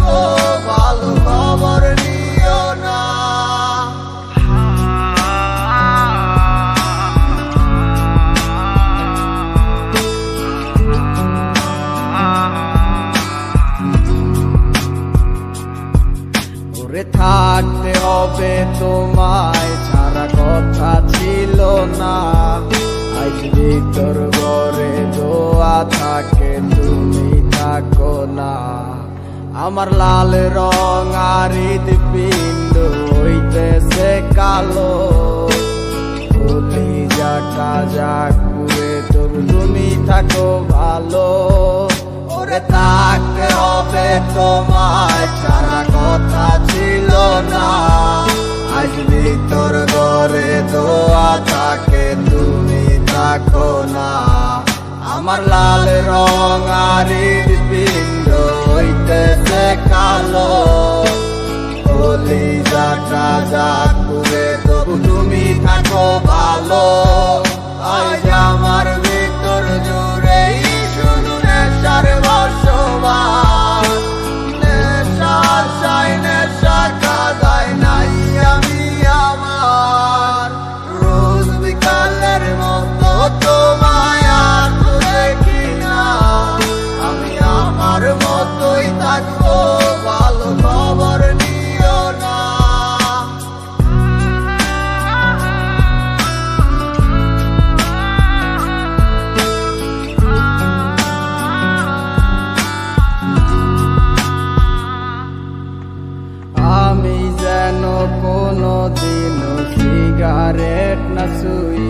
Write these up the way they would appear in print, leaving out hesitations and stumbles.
থাকবো, ভালো খবর নিও না। ওরে থাকতে হবে তোমায় ছাড়া কথা ছিল না, আজ ভিতর ঘরে দোয়া থাকে তুমি থাকো না। আমার লাল রং আর হৃদপিণ্ড হইতেছে কালো, কলিজাটা যাক পুড়ে তবু তুমি থাকো ভালো। ওরে থাকতে হবে তোমায় ছাড়া কথা ছিল না, আজ ভিতর ঘরে দোয়া থাকে তুমি থাকো না। আমার লাল রং আর হৃদপিণ্ড হইতেছে কালো, কলিজাটা যাক পুড়ে তবু তুমি থাকো ভালো। আজ আমার ভিতর জুড়ে শুধু নেশার বসবাস, নেশার সাই নেশা কাদায় নাই আমি আমার। রোজ বিকালের মতো তোমায় আর তো দেখি না, আমি আমার মতোই থাকবো, ভালো খবর নিও না। আমি যেন কোনো দিন সিগারেট না ছুই,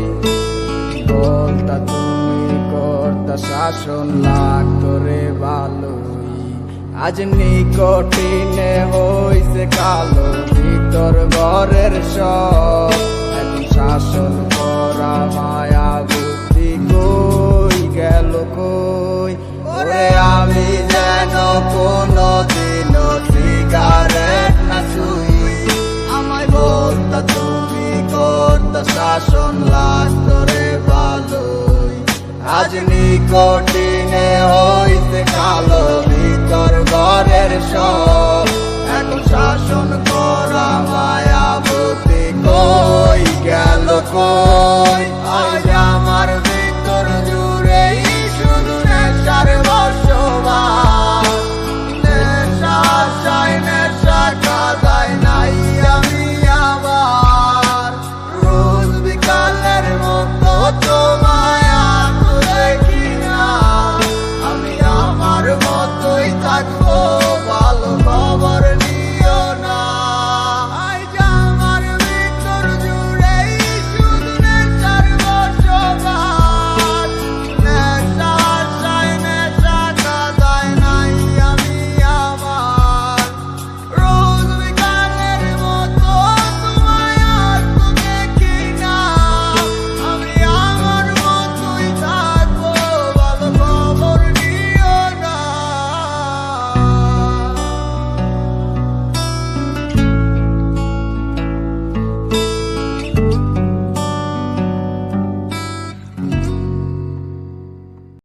বলতা তুমি করতা শাসন লাগতো রে ভালোই। আজ নিকটিনে হইছে কালো, ভিতর ঘরের সব এখন শাসন করা মায়া বুদ্ধি কই গেল কই। ওরে আমি যেন কোনো দিন সিগারেট না ছুই, আমায় বলতা তুমি করতা শাসন লাগতো রে ভালোই। আজ নিকটিনে হইছে কালো, ভিতর ঘরের সব এখন শাসন করা মায়া বুদ্ধি কই গেল কই।